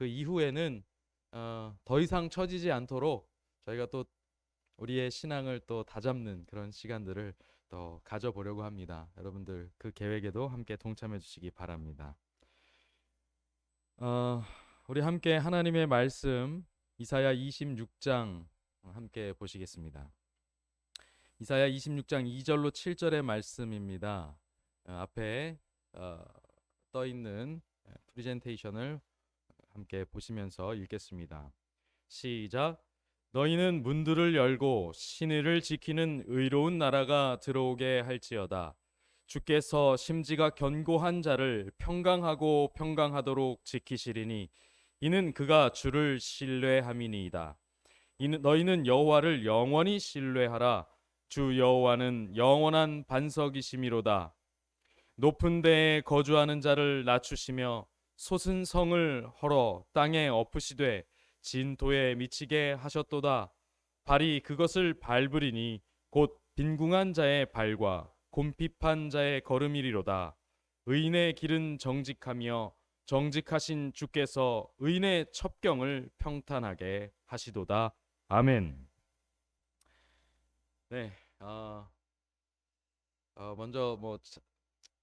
그 이후에는 더 이상 처지지 않도록 저희가 또 우리의 신앙을 또 다잡는 그런 시간들을 또 가져보려고 합니다. 여러분들 그 계획에도 함께 동참해 주시기 바랍니다. 어, 우리 함께 하나님의 말씀 이사야 26장 함께 보시겠습니다. 이사야 26장 2절로 7절의 말씀입니다. 앞에 떠 있는 프레젠테이션을 함께 보시면서 읽겠습니다. 시작. 너희는 문들을 열고 신의를 지키는 의로운 나라가 들어오게 할지어다. 주께서 심지가 견고한 자를 평강하고 평강하도록 지키시리니 이는 그가 주를 신뢰함이니이다. 너희는 여호와를 영원히 신뢰하라. 주 여호와는 영원한 반석이시미로다. 높은 데에 거주하는 자를 낮추시며 솟은 성을 헐어 땅에 엎으시되 진도에 미치게 하셨도다. 발이 그것을 밟으리니 곧 빈궁한 자의 발과 곰핍한 자의 걸음이리로다. 의인의 길은 정직하며 정직하신 주께서 의인의 첩경을 평탄하게 하시도다. 아멘. 네, 먼저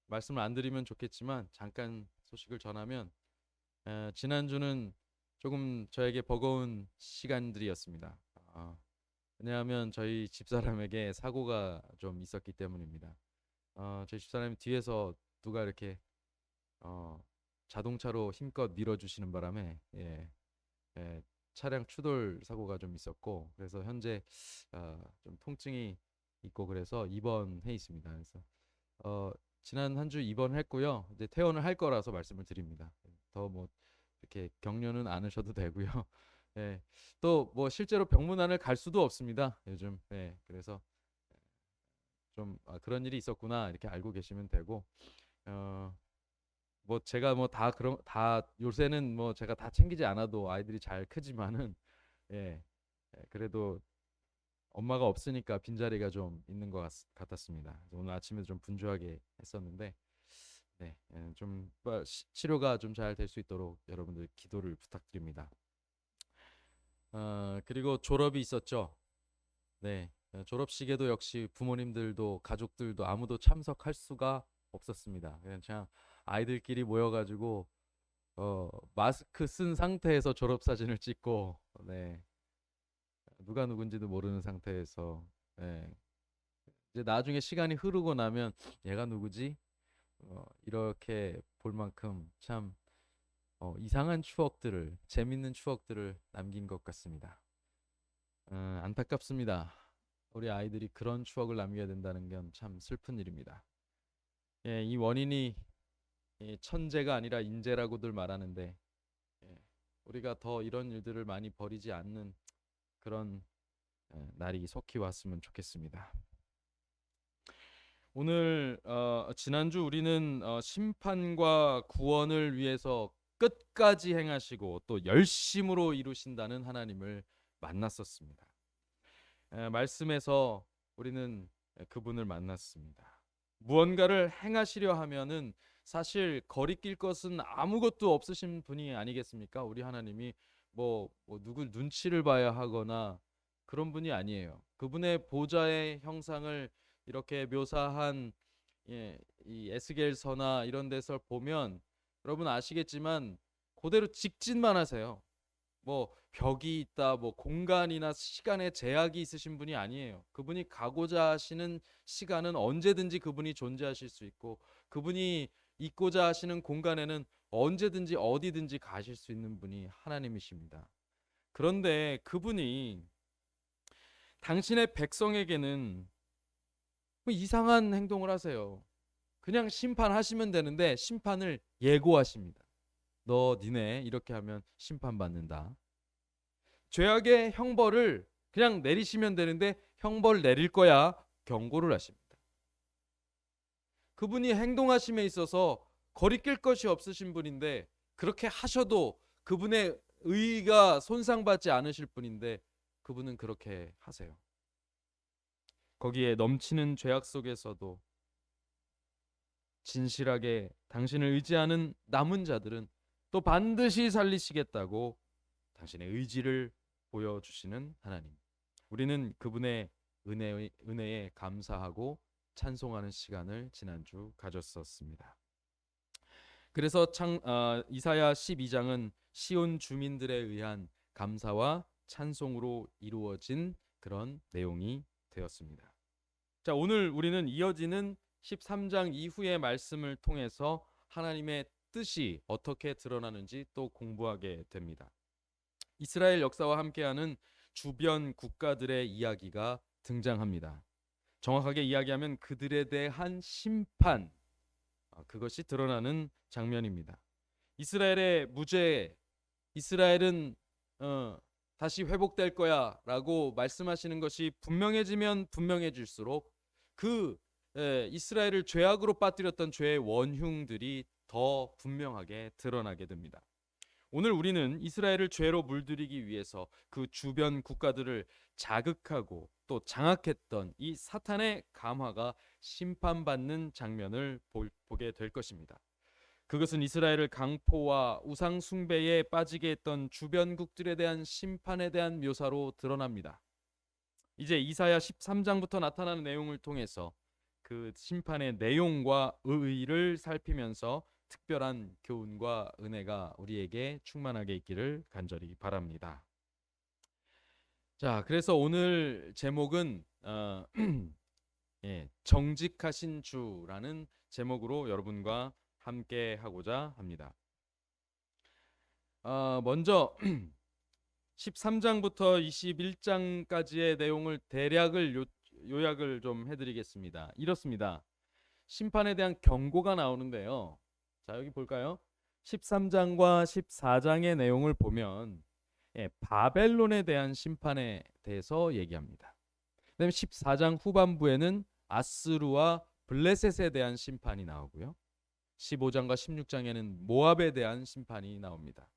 말씀을 안 드리면 좋겠지만 잠깐 소식을 전하면 지난주는 조금 저에게 버거운 시간들이었습니다. 왜냐하면 저희 집사람에게 사고가 좀 있었기 때문입니다. 저희 집사람이 뒤에서 누가 이렇게 자동차로 힘껏 밀어주시는 바람에 차량 추돌 사고가 좀 있었고, 그래서 현재 좀 통증이 있고 그래서 입원해 있습니다. 그래서 지난 한 주 입원했고요. 이제 퇴원을 할 거라서 말씀을 드립니다. 더 이렇게 격려는 안 하셔도 되고요. 예. 또 실제로 병문안을 갈 수도 없습니다. 요즘. 예. 그래서 좀 그런 일이 있었구나 이렇게 알고 계시면 되고, 제가 다 요새는 제가 다 챙기지 않아도 아이들이 잘 크지만은 예. 그래도 엄마가 없으니까 빈자리가 좀 있는 것 같았습니다. 오늘 아침에 좀 분주하게 했었는데, 네, 좀 치료가 좀 잘 될 수 있도록 여러분들 기도를 부탁드립니다. 그리고 졸업이 있었죠. 네, 졸업식에도 역시 부모님들도 가족들도 아무도 참석할 수가 없었습니다. 그냥 아이들끼리 모여가지고 마스크 쓴 상태에서 졸업 사진을 찍고, 네, 누가 누군지도 모르는 상태에서, 네, 이제 나중에 시간이 흐르고 나면 얘가 누구지? 이렇게 볼 만큼 참 이상한 추억들을, 재밌는 추억들을 남긴 것 같습니다. 안타깝습니다. 우리 아이들이 그런 추억을 남겨야 된다는 건 참 슬픈 일입니다. 예, 이 원인이 천재가 아니라 인재라고들 말하는데, 예, 우리가 더 이런 일들을 많이 벌이지 않는 그런 날이 속히 왔으면 좋겠습니다. 오늘 지난주 우리는 심판과 구원을 위해서 끝까지 행하시고 또 열심으로 이루신다는 하나님을 만났었습니다. 말씀에서 우리는 그분을 만났습니다. 무언가를 행하시려 하면은 사실 거리낄 것은 아무것도 없으신 분이 아니겠습니까? 우리 하나님이 누구 눈치를 봐야 하거나 그런 분이 아니에요. 그분의 보좌의 형상을 이렇게 묘사한 이 에스겔서나 이런 데서 보면 여러분 아시겠지만 그대로 직진만 하세요. 벽이 있다, 공간이나 시간에 제약이 있으신 분이 아니에요. 그분이 가고자 하시는 시간은 언제든지 그분이 존재하실 수 있고, 그분이 있고자 하시는 공간에는 언제든지 어디든지 가실 수 있는 분이 하나님이십니다. 그런데 그분이 당신의 백성에게는 이상한 행동을 하세요. 그냥 심판하시면 되는데 심판을 예고하십니다. 너 니네 이렇게 하면 심판받는다. 죄악의 형벌을 그냥 내리시면 되는데 형벌 내릴 거야 경고를 하십니다. 그분이 행동하심에 있어서 거리낄 것이 없으신 분인데 그렇게 하셔도 그분의 의의가 손상받지 않으실 분인데 그분은 그렇게 하세요. 거기에 넘치는 죄악 속에서도 진실하게 당신을 의지하는 남은 자들은 또 반드시 살리시겠다고 당신의 의지를 보여주시는 하나님. 우리는 그분의 은혜에 감사하고 찬송하는 시간을 지난주 가졌었습니다. 그래서 이사야 12장은 시온 주민들에 의한 감사와 찬송으로 이루어진 그런 내용이 되었습니다. 자, 오늘 우리는 이어지는 13장 이후의 말씀을 통해서 하나님의 뜻이 어떻게 드러나는지 또 공부하게 됩니다. 이스라엘 역사와 함께하는 주변 국가들의 이야기가 등장합니다. 정확하게 이야기하면 그들에 대한 심판, 그것이 드러나는 장면입니다. 이스라엘의 무죄, 이스라엘은 다시 회복될 거야 라고 말씀하시는 것이 분명해지면 분명해질수록 이스라엘을 죄악으로 빠뜨렸던 죄의 원흉들이 더 분명하게 드러나게 됩니다. 오늘 우리는 이스라엘을 죄로 물들이기 위해서 그 주변 국가들을 자극하고 또 장악했던 이 사탄의 감화가 심판받는 장면을 보게 될 것입니다. 그것은 이스라엘을 강포와 우상 숭배에 빠지게 했던 주변국들에 대한 심판에 대한 묘사로 드러납니다. 이제 이사야 13장부터 나타나는 내용을 통해서 그 심판의 내용과 의의를 살피면서 특별한 교훈과 은혜가 우리에게 충만하게 있기를 간절히 바랍니다. 자, 그래서 오늘 제목은 정직하신 주라는 제목으로 여러분과 함께 하고자 합니다. 먼저 13장부터 21장까지의 내용을 대략을 요약을 좀 해드리겠습니다. 이렇습니다. 심판에 대한 경고가 나오는데요. 자, 여기 볼까요? 13장과 14장의 내용을 보면 바벨론에 대한 심판에 대해서 얘기합니다. 그다음에 14장 후반부에는 아스루와 블레셋에 대한 심판이 나오고요. 15장과 16장에는 모압에 대한 심판이 나옵니다.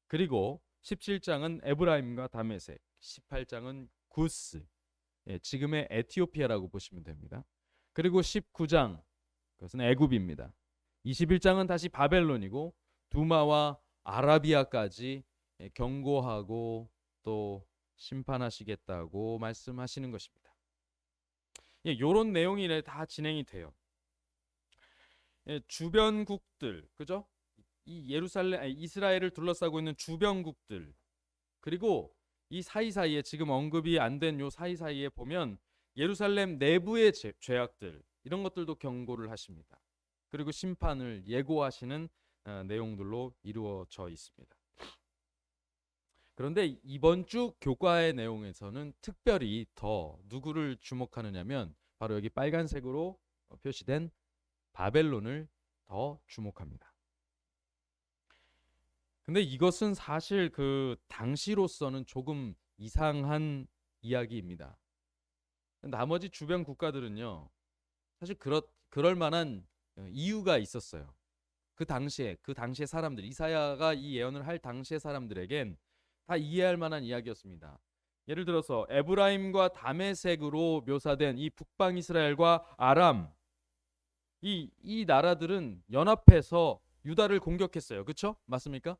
그리고 17장은 에브라임과 다메섹, 18장은 구스, 지금의 에티오피아라고 보시면 됩니다. 그리고 19장, 그것은 애굽입니다. 21장은 다시 바벨론이고 두마와 아라비아까지 경고하고 또 심판하시겠다고 말씀하시는 것입니다. 이런 내용이 다 진행이 돼요. 주변국들, 그죠? 이스라엘을 둘러싸고 있는 주변국들, 그리고 이 사이사이에 지금 언급이 안 된 요 사이사이에 보면 예루살렘 내부의 죄악들, 이런 것들도 경고를 하십니다. 그리고 심판을 예고하시는 내용들로 이루어져 있습니다. 그런데 이번 주 교과의 내용에서는 특별히 더 누구를 주목하느냐면 바로 여기 빨간색으로 표시된 바벨론을 더 주목합니다. 근데 이것은 사실 그 당시로서는 조금 이상한 이야기입니다. 나머지 주변 국가들은요, 사실 그럴 만한 이유가 있었어요. 그 당시에 사람들, 이사야가 이 예언을 할 당시의 사람들에겐 다 이해할 만한 이야기였습니다. 예를 들어서 에브라임과 다메섹으로 묘사된 이 북방 이스라엘과 아람, 이 나라들은 연합해서 유다를 공격했어요. 그렇죠? 맞습니까?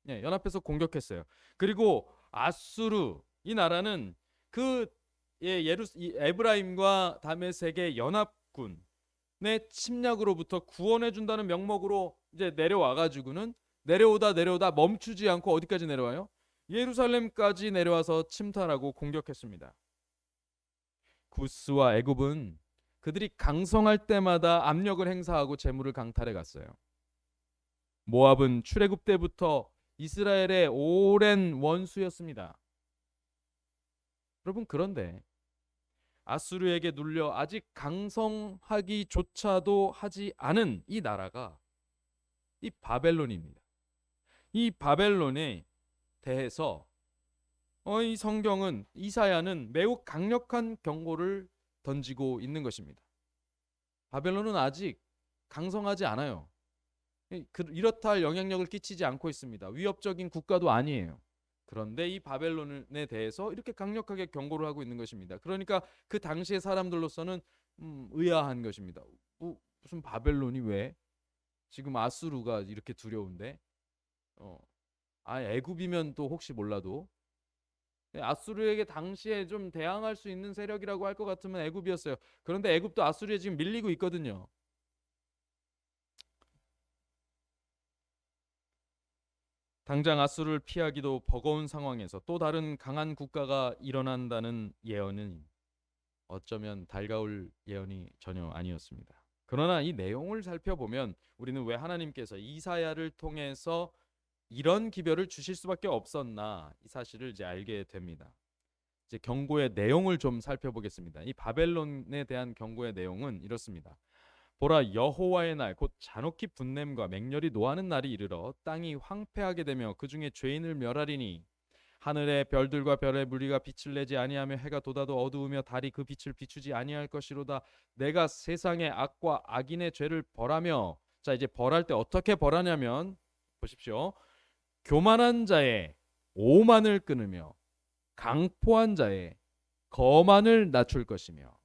네, 연합해서 공격했어요. 그리고 아수르, 이 나라는 에브라임과 다메섹의 연합군의 침략으로부터 구원해 준다는 명목으로 이제 내려와가지고는 내려오다 멈추지 않고 어디까지 내려와요? 예루살렘까지 내려와서 침탈하고 공격했습니다. 구스와 애굽은 그들이 강성할 때마다 압력을 행사하고 재물을 강탈해 갔어요. 모압은 출애굽 때부터 이스라엘의 오랜 원수였습니다. 여러분, 그런데 아수르에게 눌려 아직 강성하기조차도 하지 않은 이 나라가 이 바벨론입니다. 이 바벨론에 대해서 이 성경은, 이사야는 매우 강력한 경고를 던지고 있는 것입니다. 바벨론은 아직 강성하지 않아요. 이렇다 할 영향력을 끼치지 않고 있습니다. 위협적인 국가도 아니에요. 그런데 이 바벨론에 대해서 이렇게 강력하게 경고를 하고 있는 것입니다. 그러니까 그 당시의 사람들로서는 의아한 것입니다. 무슨 바벨론이 왜? 지금 아수르가 이렇게 두려운데 어, 애굽이면 또 혹시 몰라도 아수르에게 당시에 좀 대항할 수 있는 세력이라고 할 것 같으면 애굽이었어요. 그런데 애굽도 아수르에 지금 밀리고 있거든요. 당장 아수르를 피하기도 버거운 상황에서 또 다른 강한 국가가 일어난다는 예언은 어쩌면 달가울 예언이 전혀 아니었습니다. 그러나 이 내용을 살펴보면 우리는 왜 하나님께서 이사야를 통해서 이런 기별을 주실 수밖에 없었나 이 사실을 이제 알게 됩니다. 이제 경고의 내용을 좀 살펴보겠습니다. 이 바벨론에 대한 경고의 내용은 이렇습니다. 보라, 여호와의 날 곧 잔혹히 분냄과 맹렬히 노하는 날이 이르러 땅이 황폐하게 되며 그 중에 죄인을 멸하리니 하늘의 별들과 별의 무리가 빛을 내지 아니하며 해가 돋아도 어두우며 달이 그 빛을 비추지 아니할 것이로다. 내가 세상의 악과 악인의 죄를 벌하며, 자 이제 벌할 때 어떻게 벌하냐면 보십시오. 교만한 자의 오만을 끊으며 강포한 자의 거만을 낮출 것이며.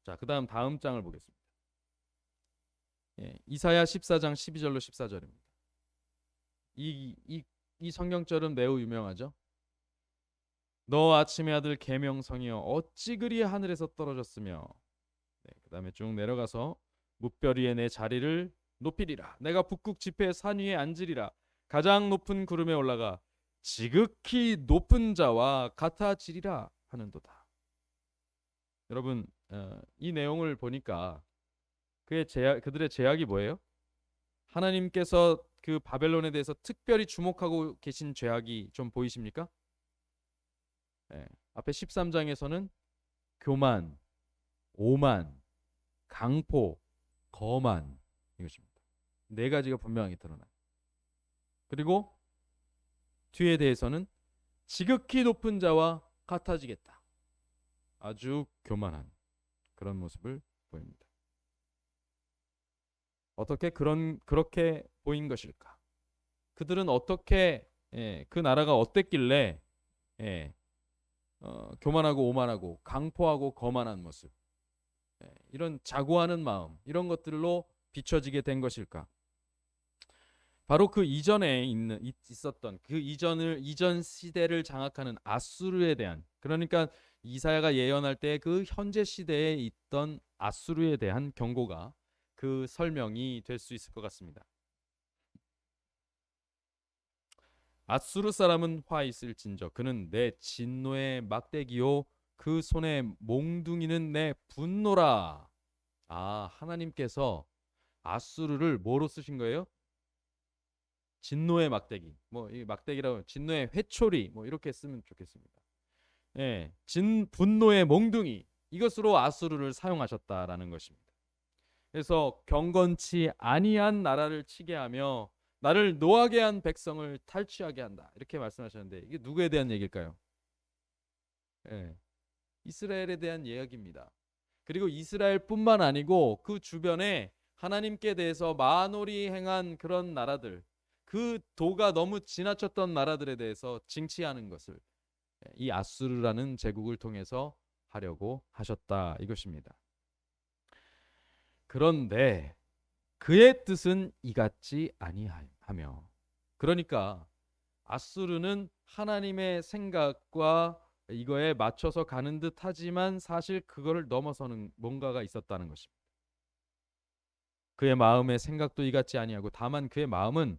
자, 그다음 다음 장을 보겠습니다. 이사야 14장 12절로 14절입니다. 이 성경절은 매우 유명하죠. 너 아침의 아들 계명성이여 어찌 그리 하늘에서 떨어졌으며. 그다음에 쭉 내려가서 뭇별 위에 내 자리를 높이리라. 내가 북극 지폐 산 위에 앉으리라. 가장 높은 구름에 올라가 지극히 높은 자와 같아지리라 하는도다. 여러분 이 내용을 보니까 그들의 제약이 뭐예요? 하나님께서 그 바벨론에 대해서 특별히 주목하고 계신 죄악이 좀 보이십니까? 앞에 13장에서는 교만, 오만, 강포, 거만 이것입니다. 네 가지가 분명하게 드러나요. 그리고 뒤에 대해서는 지극히 높은 자와 같아지겠다. 아주 교만한 그런 모습을 보입니다. 어떻게 그렇게 보인 것일까? 그들은 어떻게 그 나라가 어땠길래 교만하고 오만하고 강포하고 거만한 모습, 이런 자고하는 마음, 이런 것들로 비춰지게 된 것일까? 바로 그 이전에 있었던 그 이전 시대를 장악하는 아수르에 대한, 그러니까 이사야가 예언할 때 그 현재 시대에 있던 아수르에 대한 경고가 그 설명이 될 수 있을 것 같습니다. 아수르 사람은 화 있을진저 그는 내 진노의 막대기요 그 손의 몽둥이는 내 분노라. 하나님께서 아수르를 뭐로 쓰신 거예요? 진노의 막대기. 뭐 이 막대기라고 진노의 회초리 뭐 이렇게 쓰면 좋겠습니다. 분노의 몽둥이, 이것으로 아수르를 사용하셨다라는 것입니다. 그래서 경건치 아니한 나라를 치게 하며 나를 노하게 한 백성을 탈취하게 한다, 이렇게 말씀하셨는데 이게 누구에 대한 얘기일까요? 이스라엘에 대한 이야기입니다. 그리고 이스라엘뿐만 아니고 그 주변에 하나님께 대해서 만홀히 행한 그런 나라들, 그 도가 너무 지나쳤던 나라들에 대해서 징치하는 것을 이 아수르라는 제국을 통해서 하려고 하셨다, 이것입니다. 그런데 그의 뜻은 이같지 아니하며, 그러니까 아수르는 하나님의 생각과 이거에 맞춰서 가는 듯 하지만 사실 그거를 넘어서는 뭔가가 있었다는 것입니다. 그의 마음의 생각도 이같지 아니하고 다만 그의 마음은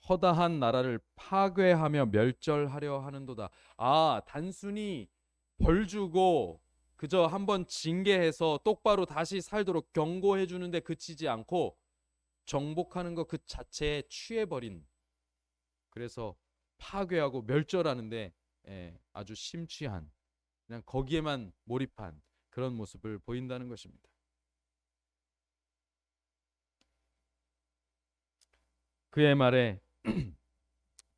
허다한 나라를 파괴하며 멸절하려 하는도다. 단순히 벌 주고 그저 한번 징계해서 똑바로 다시 살도록 경고해 주는데 그치지 않고 정복하는 것 그 자체에 취해버린, 그래서 파괴하고 멸절하는데 아주 심취한, 그냥 거기에만 몰입한 그런 모습을 보인다는 것입니다. 그의 말에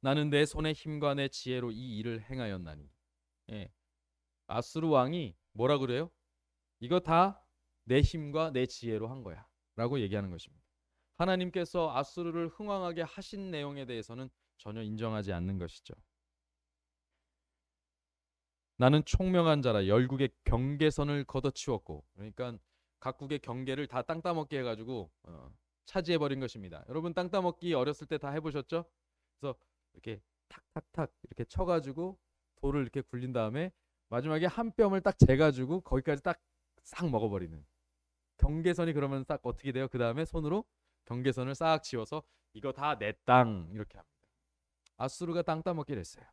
나는 내 손의 힘과 내 지혜로 이 일을 행하였나니. 아수르 왕이 뭐라 그래요? 이거 다 내 힘과 내 지혜로 한 거야 라고 얘기하는 것입니다. 하나님께서 아수르를 흥왕하게 하신 내용에 대해서는 전혀 인정하지 않는 것이죠. 나는 총명한 자라 열국의 경계선을 걷어치웠고, 그러니까 각국의 경계를 다 땅 따먹게 해가지고 차지해 버린 것입니다. 여러분 땅 따먹기 어렸을 때 다 해보셨죠? 그래서 이렇게 탁탁탁 이렇게 쳐가지고 돌을 이렇게 굴린 다음에 마지막에 한 뼘을 딱 재가지고 거기까지 딱 싹 먹어버리는. 경계선이 그러면 딱 어떻게 돼요? 그 다음에 손으로 경계선을 싹 지워서 이거 다 내 땅 이렇게 합니다. 아수르가 땅 따먹기를 했어요.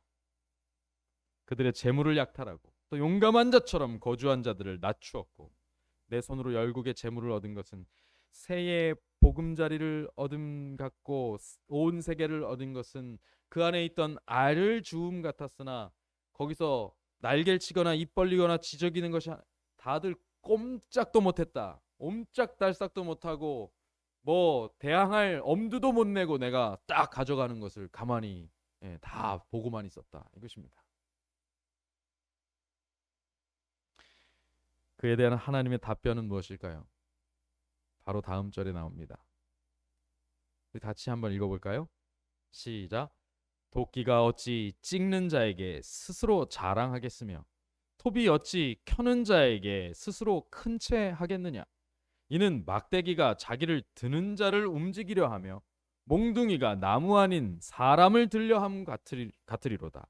그들의 재물을 약탈하고 또 용감한 자처럼 거주한 자들을 낮추었고 내 손으로 열국의 재물을 얻은 것은 새의 보금자리를 얻음 같고 온 세계를 얻은 것은 그 안에 있던 알을 주움 같았으나 거기서 날개를 치거나 입 벌리거나 지저귀는 것이 다들 꼼짝도 못했다. 옴짝달싹도 못하고 뭐 대항할 엄두도 못 내고 내가 딱 가져가는 것을 가만히 다 보고만 있었다. 이것입니다. 그에 대한 하나님의 답변은 무엇일까요? 바로 다음 절에 나옵니다. 우리 같이 한번 읽어볼까요? 시작. 도끼가 어찌 찍는 자에게 스스로 자랑하겠으며 톱이 어찌 켜는 자에게 스스로 큰 채 하겠느냐. 이는 막대기가 자기를 드는 자를 움직이려 하며 몽둥이가 나무 아닌 사람을 들려 함 같으리로다.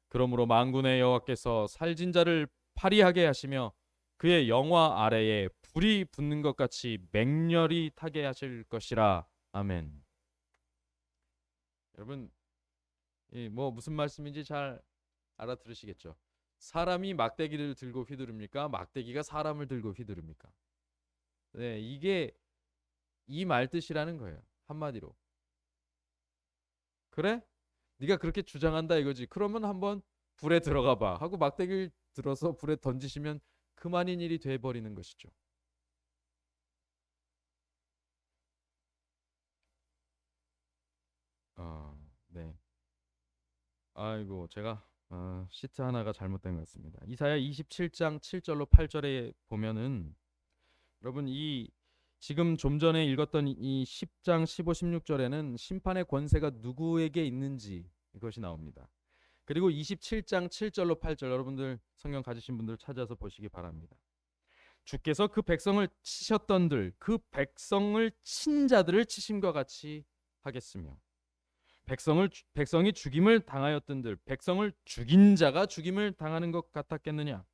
그러므로 만군의 여호와께서 살진 자를 파리하게 하시며 그의 영화 아래에 불이 붙는 것 같이 맹렬히 타게 하실 것이라. 아멘. 여러분, 뭐 무슨 말씀인지 잘 알아들으시겠죠? 사람이 막대기를 들고 휘두릅니까? 막대기가 사람을 들고 휘두릅니까? 네, 이게 이 말뜻이라는 거예요. 한마디로. 그래? 네가 그렇게 주장한다 이거지. 그러면 한번 불에 들어가 봐 하고 막대기를 들어서 불에 던지시면 그만인 일이 돼 버리는 것이죠. 네. 아이고 제가 시트 하나가 잘못된 것 같습니다. 이사야 27장 7절로 8절에 보면은 여러분 이 지금 좀 전에 읽었던 이 10장 15, 16절에는 심판의 권세가 누구에게 있는지 이것이 나옵니다. 그리고 27장 7절로 8절 여러분들 성경 가지신 분들 찾아서 보시기 바랍니다. 주께서 그 백성을 치셨던들 그 백성을 친 자들을 치심과 같이 하겠으며 백성이 죽임을 당하였던들 백성을 죽인 자가 죽임을 당하는 것 같았겠느냐.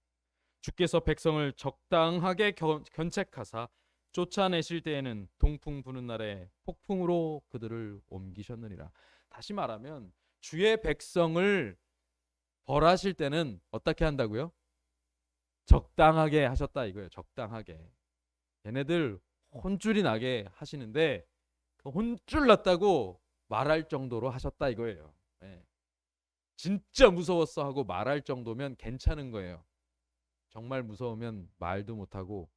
주께서 백성을 적당하게 견책하사 쫓아내실 때에는 동풍 부는 날에 폭풍으로 그들을 옮기셨느니라. 다시 말하면 주의 백성을 벌하실 때는 어떻게 한다고요? 적당하게 하셨다 이거예요. 적당하게. 얘네들 혼쭐이 나게 하시는데 그 혼쭐 났다고 말할 정도로 하셨다 이거예요. 예. 진짜 무서웠어 하고 말할 정도면 괜찮은 거예요. 정말 무서우면 말도 못하고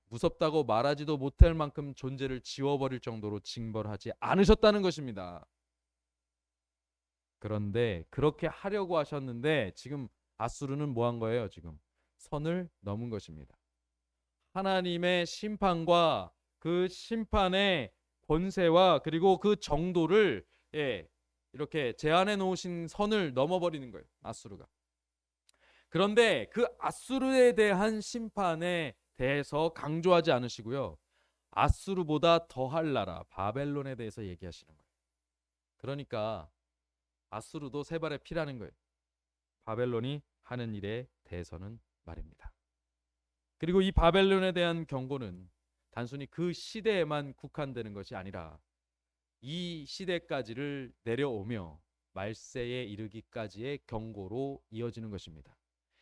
무섭다고 말하지도 못할 만큼 존재를 지워버릴 정도로 징벌하지 않으셨다는 것입니다. 그런데 그렇게 하려고 하셨는데 지금 아수르는 뭐 한 거예요? 지금 선을 넘은 것입니다. 하나님의 심판과 그 심판의 권세와 그리고 그 정도를 이렇게 제한해 놓으신 선을 넘어버리는 거예요. 아수르가. 그런데 그 아수르에 대한 심판에 대해서 강조하지 않으시고요. 아수르보다 더할 나라 바벨론에 대해서 얘기하시는 거예요. 그러니까 아수르도 세 발의 피라는 거예요. 바벨론이 하는 일에 대해서는 말입니다. 그리고 이 바벨론에 대한 경고는 단순히 그 시대에만 국한되는 것이 아니라 이 시대까지를 내려오며 말세에 이르기까지의 경고로 이어지는 것입니다.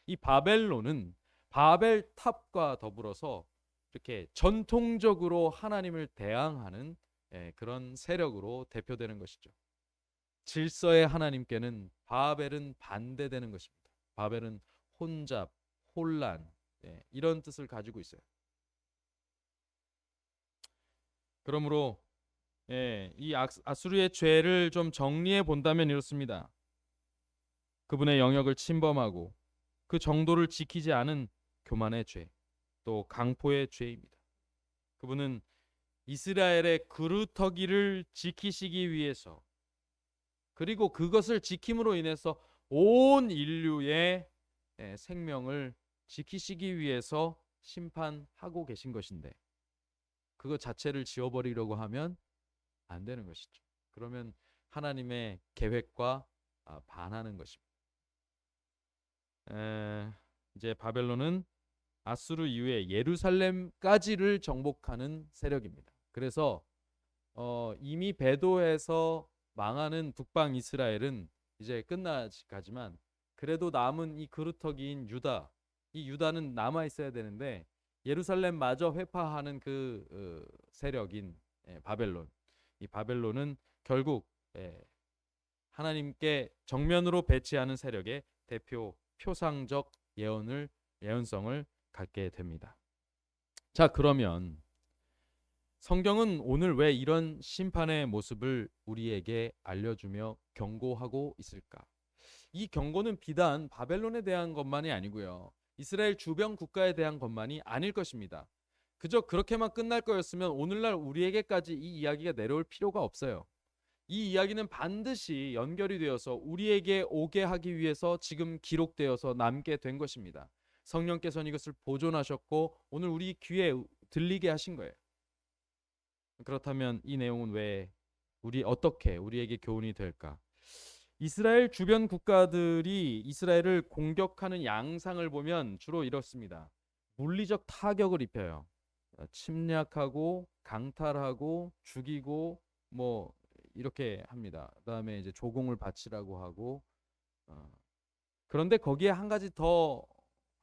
이 바벨론은 바벨탑과 더불어서 이렇게 전통적으로 하나님을 대항하는 그런 세력으로 대표되는 것이죠. 질서의 하나님께는 바벨은 반대되는 것입니다. 바벨은 혼잡, 혼란 이런 뜻을 가지고 있어요. 그러므로 이 아수르의 죄를 좀 정리해 본다면 이렇습니다. 그분의 영역을 침범하고 그 정도를 지키지 않은 교만의 죄, 또 강포의 죄입니다. 그분은 이스라엘의 그루터기를 지키시기 위해서 그리고 그것을 지킴으로 인해서 온 인류의 생명을 지키시기 위해서 심판하고 계신 것인데 그것 자체를 지워버리려고 하면 안 되는 것이죠. 그러면 하나님의 계획과 반하는 것입니다. 이제 바벨론은 아수르 이후에 예루살렘까지를 정복하는 세력입니다. 그래서 이미 배도해서 망하는 북방 이스라엘은 이제 끝나가지만 그래도 남은 이 그루터기인 유다, 이 유다는 남아 있어야 되는데 예루살렘마저 회파하는 그 세력인 바벨론, 이 바벨론은 결국 하나님께 정면으로 배치하는 세력의 대표 표상적 예언성을 갖게 됩니다. 자, 그러면 성경은 오늘 왜 이런 심판의 모습을 우리에게 알려주며 경고하고 있을까? 이 경고는 비단 바벨론에 대한 것만이 아니고요. 이스라엘 주변 국가에 대한 것만이 아닐 것입니다. 그저 그렇게만 끝날 거였으면 오늘날 우리에게까지 이 이야기가 내려올 필요가 없어요. 이 이야기는 반드시 연결이 되어서 우리에게 오게 하기 위해서 지금 기록되어서 남게 된 것입니다. 성령께서는 이것을 보존하셨고 오늘 우리 귀에 들리게 하신 거예요. 그렇다면 이 내용은 왜 어떻게 우리에게 교훈이 될까? 이스라엘 주변 국가들이 이스라엘을 공격하는 양상을 보면 주로 이렇습니다. 물리적 타격을 입혀요. 침략하고 강탈하고 죽이고 뭐 이렇게 합니다. 그다음에 이제 조공을 바치라고 하고 그런데 거기에 한 가지 더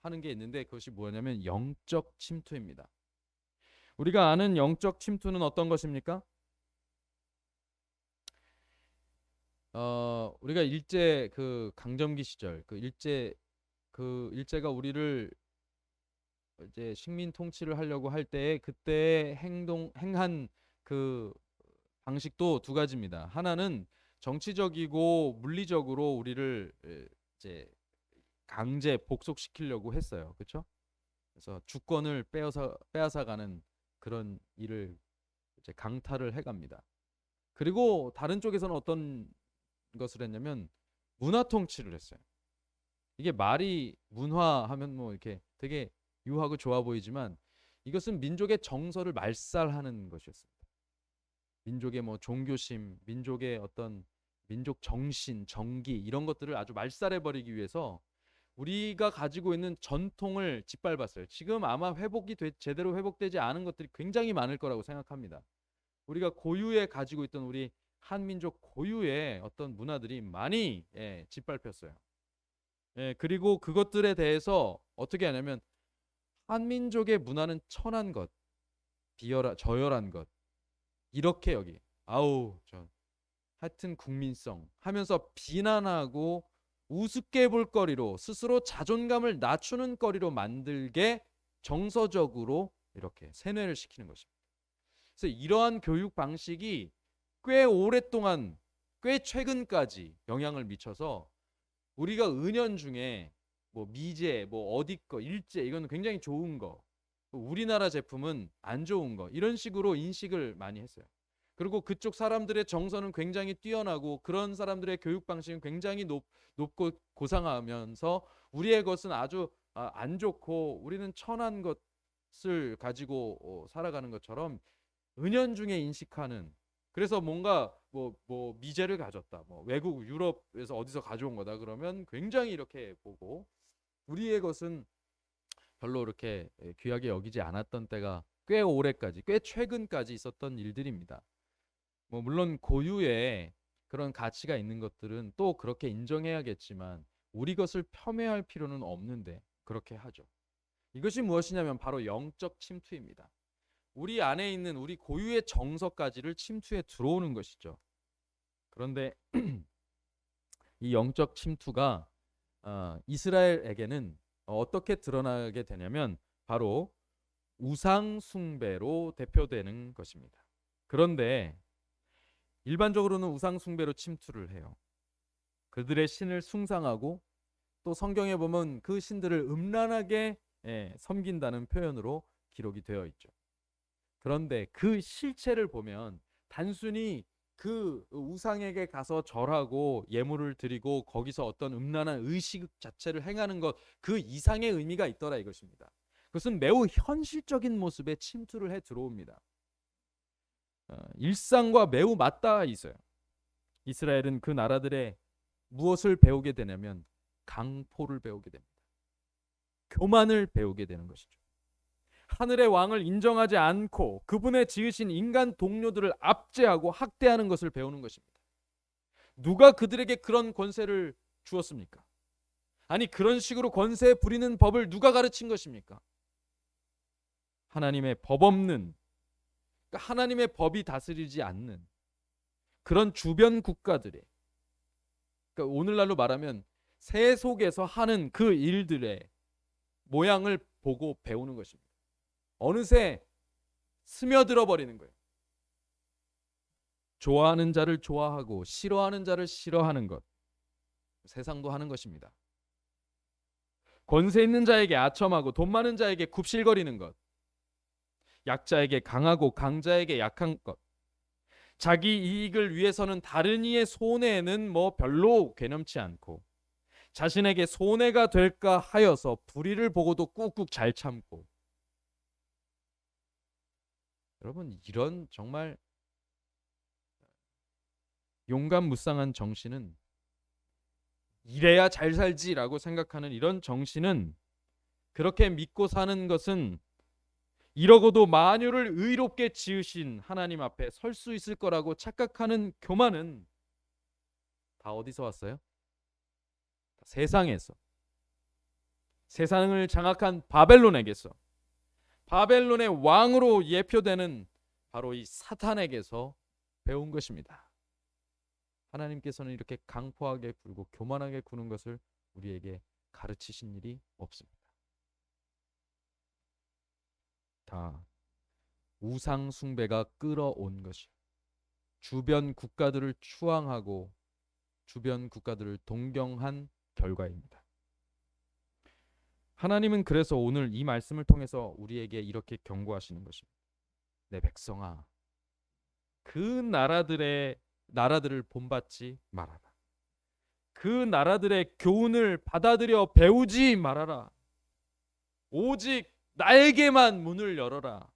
하는 게 있는데 그것이 뭐냐면 영적 침투입니다. 우리가 아는 영적 침투는 어떤 것입니까? 우리가 일제 그 강점기 시절 그 일제가 우리를 이제 식민 통치를 하려고 할 때에 그때 행한 그 방식도 두 가지입니다. 하나는 정치적이고 물리적으로 우리를 이제 강제 복속시키려고 했어요. 그렇죠? 그래서 주권을 빼앗아가는 그런 일을 이제 강탈을 해갑니다. 그리고 다른 쪽에서는 어떤 것을 했냐면 문화 통치를 했어요. 이게 말이 문화하면 뭐 이렇게 되게 유하고 좋아 보이지만 이것은 민족의 정서를 말살하는 것이었습니다. 민족의 뭐 종교심, 민족의 어떤 민족 정신, 정기 이런 것들을 아주 말살해 버리기 위해서 우리가 가지고 있는 전통을 짓밟았어요. 지금 아마 제대로 회복되지 않은 것들이 굉장히 많을 거라고 생각합니다. 우리가 고유에 가지고 있던 우리 한민족 고유의 어떤 문화들이 많이 짓밟혔어요. 그리고 그것들에 대해서 어떻게 하냐면 한민족의 문화는 천한 것, 저열한 것 이렇게 하여튼 국민성 하면서 비난하고 우습게 볼 거리로 스스로 자존감을 낮추는 거리로 만들게 정서적으로 이렇게 세뇌를 시키는 것입니다. 그래서 이러한 교육 방식이 꽤 오랫동안 꽤 최근까지 영향을 미쳐서 우리가 은연중에 뭐 미제 뭐 어디 거 일제 이건 굉장히 좋은 거 우리나라 제품은 안 좋은 거 이런 식으로 인식을 많이 했어요. 그리고 그쪽 사람들의 정서는 굉장히 뛰어나고 그런 사람들의 교육 방식은 굉장히 높고 고상하면서 우리의 것은 아주 안 좋고 우리는 천한 것을 가지고 살아가는 것처럼 은연중에 인식하는 그래서 뭔가 뭐 미제를 가졌다 뭐 외국 유럽에서 어디서 가져온 거다 그러면 굉장히 이렇게 보고 우리의 것은 별로 이렇게 귀하게 여기지 않았던 때가 꽤 오래까지 꽤 최근까지 있었던 일들입니다. 뭐 물론 고유의 그런 가치가 있는 것들은 또 그렇게 인정해야겠지만 우리 것을 폄훼할 필요는 없는데 그렇게 하죠. 이것이 무엇이냐면 바로 영적 침투입니다. 우리 안에 있는 우리 고유의 정서까지를 침투해 들어오는 것이죠. 그런데 이 영적 침투가 이스라엘에게는 어떻게 드러나게 되냐면 바로 우상 숭배로 대표되는 것입니다. 그런데 일반적으로는 우상 숭배로 침투를 해요. 그들의 신을 숭상하고 또 성경에 보면 그 신들을 음란하게 섬긴다는 표현으로 기록이 되어 있죠. 그런데 그 실체를 보면 단순히 그 우상에게 가서 절하고 예물을 드리고 거기서 어떤 음란한 의식 자체를 행하는 것 그 이상의 의미가 있더라 이것입니다. 그것은 매우 현실적인 모습에 침투를 해 들어옵니다. 일상과 매우 맞닿아 있어요. 이스라엘은 그 나라들의 무엇을 배우게 되냐면 강포를 배우게 됩니다. 교만을 배우게 되는 것이죠. 하늘의 왕을 인정하지 않고 그분의 지으신 인간 동료들을 압제하고 학대하는 것을 배우는 것입니다. 누가 그들에게 그런 권세를 주었습니까? 아니, 그런 식으로 권세 부리는 법을 누가 가르친 것입니까? 하나님의 법 없는, 그러니까 하나님의 법이 다스리지 않는 그런 주변 국가들의, 그러니까 오늘날로 말하면 세속에서 하는 그 일들의 모양을 보고 배우는 것입니다. 어느새 스며들어 버리는 거예요. 좋아하는 자를 좋아하고 싫어하는 자를 싫어하는 것, 세상도 하는 것입니다. 권세 있는 자에게 아첨하고 돈 많은 자에게 굽실거리는 것, 약자에게 강하고 강자에게 약한 것, 자기 이익을 위해서는 다른 이의 손해는 뭐 별로 괴념치 않고 자신에게 손해가 될까 하여서 불의를 보고도 꾹꾹 잘 참고. 여러분, 이런 정말 용감무쌍한 정신은, 이래야 잘 살지라고 생각하는 이런 정신은, 그렇게 믿고 사는 것은 이러고도 만유를 의롭게 지으신 하나님 앞에 설 수 있을 거라고 착각하는 교만은 다 어디서 왔어요? 세상에서, 세상을 장악한 바벨론에게서, 바벨론의 왕으로 예표되는 바로 이 사탄에게서 배운 것입니다. 하나님께서는 이렇게 강포하게 굴고 교만하게 구는 것을 우리에게 가르치신 일이 없습니다. 다 우상 숭배가 끌어온 것이, 주변 국가들을 추앙하고 주변 국가들을 동경한 결과입니다. 하나님은 그래서 오늘 이 말씀을 통해서 우리에게 이렇게 경고하시는 것입니다. 내 백성아, 그 나라들을 본받지 말아라. 그 나라들의 교훈을 받아들여 배우지 말아라. 오직 나에게만 문을 열어라.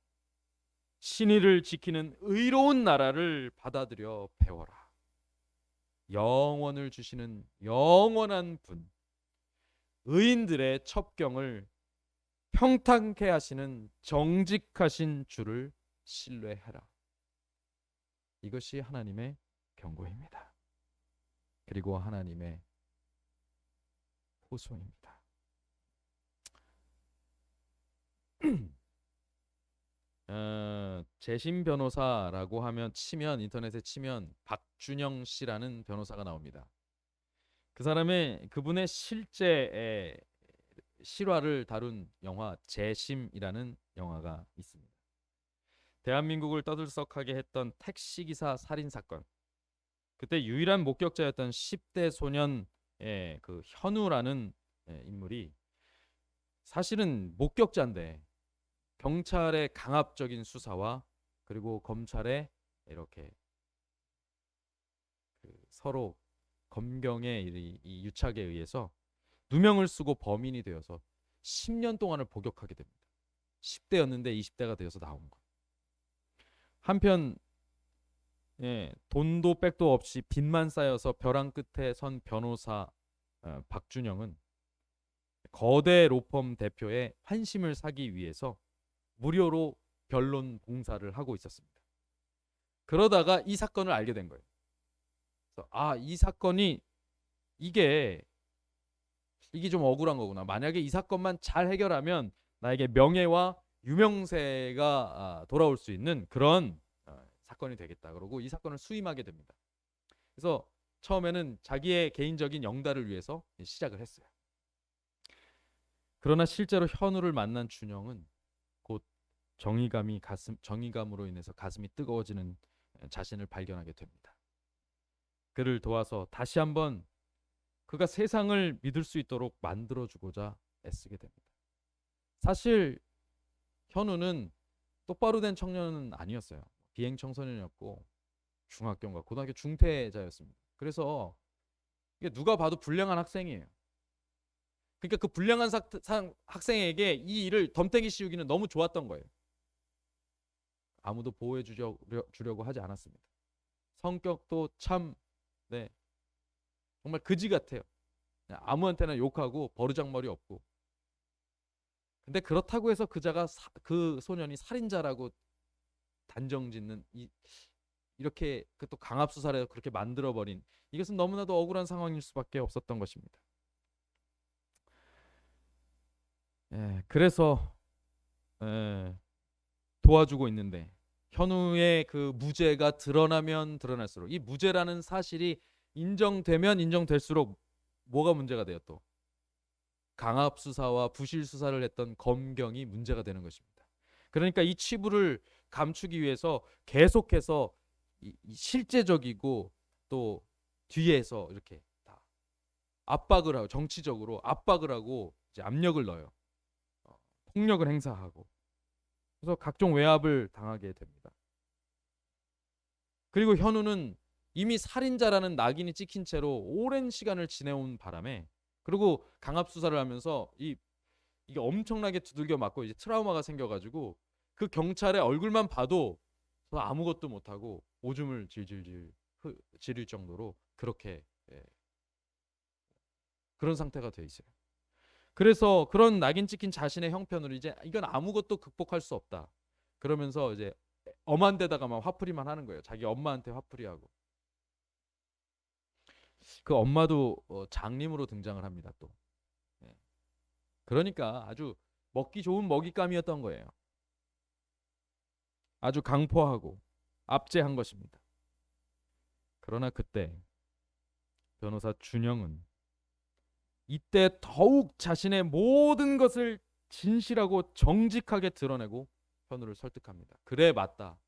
신의를 지키는 의로운 나라를 받아들여 배워라. 영원을 주시는 영원한 분, 의인들의 첩경을 평탄케 하시는 정직하신 주를 신뢰해라. 이것이 하나님의 경고입니다. 그리고 하나님의 호소입니다. 재심 변호사라고 하면 인터넷에 치면 박준영 씨라는 변호사가 나옵니다. 그분의 실제 실화를 다룬 영화 재심이라는 영화가 있습니다. 대한민국을 떠들썩하게 했던 택시기사 살인 사건, 그때 유일한 목격자였던 10대 소년의 그 현우라는 인물이 사실은 목격자인데 경찰의 강압적인 수사와 그리고 검찰의 이렇게 서로 검경의 이 유착에 의해서 누명을 쓰고 범인이 되어서 10년 동안을 복역하게 됩니다. 10대였는데 20대가 되어서 나온 거. 한편 돈도 백도 없이 빚만 쌓여서 벼랑 끝에 선 변호사 박준영은 거대 로펌 대표의 환심을 사기 위해서 무료로 변론 봉사를 하고 있었습니다. 그러다가 이 사건을 알게 된 거예요. 그래서 이 사건이 이게 좀 억울한 거구나. 만약에 이 사건만 잘 해결하면 나에게 명예와 유명세가 돌아올 수 있는 그런 사건이 되겠다. 그러고 이 사건을 수임하게 됩니다. 그래서 처음에는 자기의 개인적인 영달을 위해서 시작을 했어요. 그러나 실제로 현우를 만난 준영은 곧 정의감으로 인해서 가슴이 뜨거워지는 자신을 발견하게 됩니다. 그를 도와서 다시 한번 그가 세상을 믿을 수 있도록 만들어주고자 애쓰게 됩니다. 사실 현우는 똑바로 된 청년은 아니었어요. 비행 청소년이었고 중학교인가 고등학교 중퇴자였습니다. 그래서 이게 누가 봐도 불량한 학생이에요. 그러니까 그 불량한 학생에게 이 일을 덤태기 씌우기는 너무 좋았던 거예요. 아무도 보호해 주려고 하지 않았습니다. 성격도 참 네, 정말 그지 같아요. 아무한테나 욕하고 버르장머리 없고. 근데 그렇다고 해서 그 소년이 살인자라고 단정짓는 이렇게 그 또 강압 수사를 해서 그렇게 만들어 버린 이것은 너무나도 억울한 상황일 수밖에 없었던 것입니다. 예, 그래서 예, 도와주고 있는데 현우의 그 무죄가 드러나면 드러날수록 이 무죄라는 사실이 인정되면 인정될수록 뭐가 문제가 돼요? 또 강압 수사와 부실 수사를 했던 검경이 문제가 되는 것입니다. 그러니까 이 치부를 감추기 위해서 계속해서 이 실제적이고 또 뒤에서 이렇게 다 압박을 하고 정치적으로 압박을 하고 이제 압력을 넣어요. 폭력을 행사하고 그래서 각종 외압을 당하게 됩니다. 그리고 현우는 이미 살인자라는 낙인이 찍힌 채로 오랜 시간을 지내온 바람에 그리고 강압 수사를 하면서 이게 엄청나게 두들겨 맞고 이제 트라우마가 생겨가지고 그 경찰의 얼굴만 봐도 아무것도 못하고 오줌을 질질 지릴 정도로 그렇게 그런 상태가 돼 있어요. 그래서 그런 낙인 찍힌 자신의 형편으로 이제 이건 아무것도 극복할 수 없다. 그러면서 이제 엄한 데다가 막 화풀이만 하는 거예요. 자기 엄마한테 화풀이하고. 그 엄마도 장님으로 등장을 합니다. 또. 그러니까 아주 먹기 좋은 먹잇감이었던 거예요. 아주 강포하고 압제한 것입니다. 그러나 그때 변호사 준영은 이때 더욱 자신의 모든 것을 진실하고 정직하게 드러내고 현우를 설득합니다. 그래 맞다.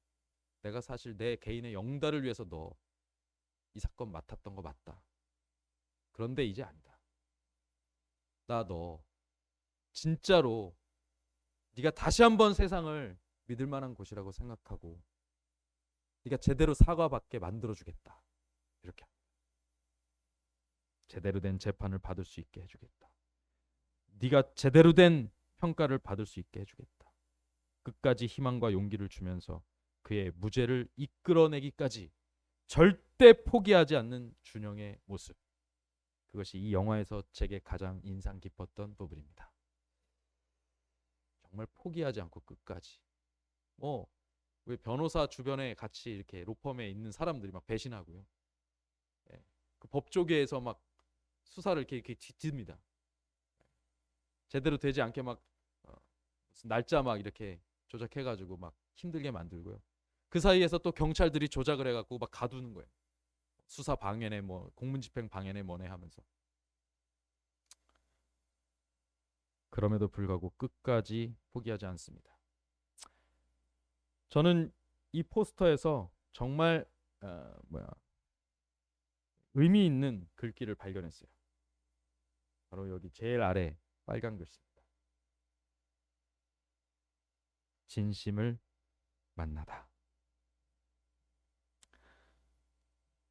내가 사실 내 개인의 영달을 위해서 너 이 사건 맡았던 거 맞다. 그런데 이제 아니다. 나 너 진짜로 네가 다시 한번 세상을 믿을 만한 곳이라고 생각하고 네가 제대로 사과받게 만들어주겠다. 이렇게 제대로 된 재판을 받을 수 있게 해주겠다. 네가 제대로 된 평가를 받을 수 있게 해주겠다. 끝까지 희망과 용기를 주면서 그의 무죄를 이끌어내기까지 절대 포기하지 않는 준영의 모습. 그것이 이 영화에서 제게 가장 인상 깊었던 부분입니다. 정말 포기하지 않고 끝까지. 왜 변호사 주변에 같이 이렇게 로펌에 있는 사람들이 막 배신하고요. 그 법조계에서 막 수사를 이렇게 뒤집니다. 제대로 되지 않게 막 무슨 날짜 막 이렇게 조작해가지고 막 힘들게 만들고요. 그 사이에서 또 경찰들이 조작을 해갖고 막 가두는 거예요. 수사 방해네 뭐 공문집행 방해네 뭐네 하면서. 그럼에도 불구하고 끝까지 포기하지 않습니다. 저는 이 포스터에서 정말 의미 있는 글귀를 발견했어요. 바로 여기 제일 아래 빨간 글씨입니다. 진심을 만나다.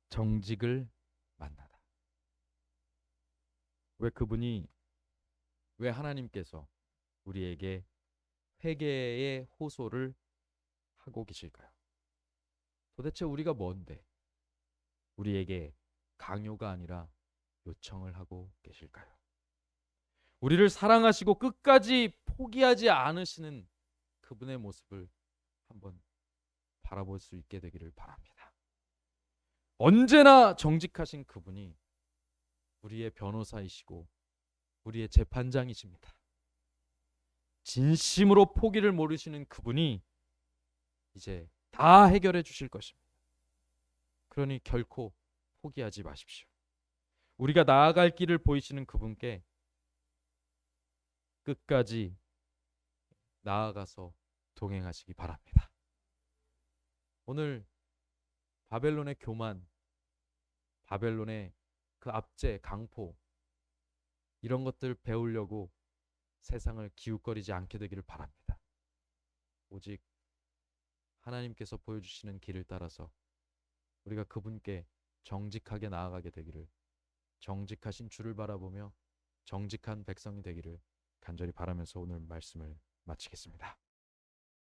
정직을 만나다. 왜 하나님께서 우리에게 회개의 호소를 하고 계실까요? 도대체 우리가 뭔데 우리에게 강요가 아니라 요청을 하고 계실까요? 우리를 사랑하시고 끝까지 포기하지 않으시는 그분의 모습을 한번 바라볼 수 있게 되기를 바랍니다. 언제나 정직하신 그분이 우리의 변호사이시고 우리의 재판장이십니다. 진심으로 포기를 모르시는 그분이 이제 다 해결해 주실 것입니다. 그러니 결코 포기하지 마십시오. 우리가 나아갈 길을 보이시는 그분께 끝까지 나아가서 동행하시기 바랍니다. 오늘 바벨론의 교만, 바벨론의 그 압제, 강포 이런 것들 배우려고 세상을 기웃거리지 않게 되기를 바랍니다. 오직 하나님께서 보여주시는 길을 따라서 우리가 그분께 정직하게 나아가게 되기를, 정직하신 주를 바라보며 정직한 백성이 되기를 간절히 바라면서 오늘 말씀을 마치겠습니다.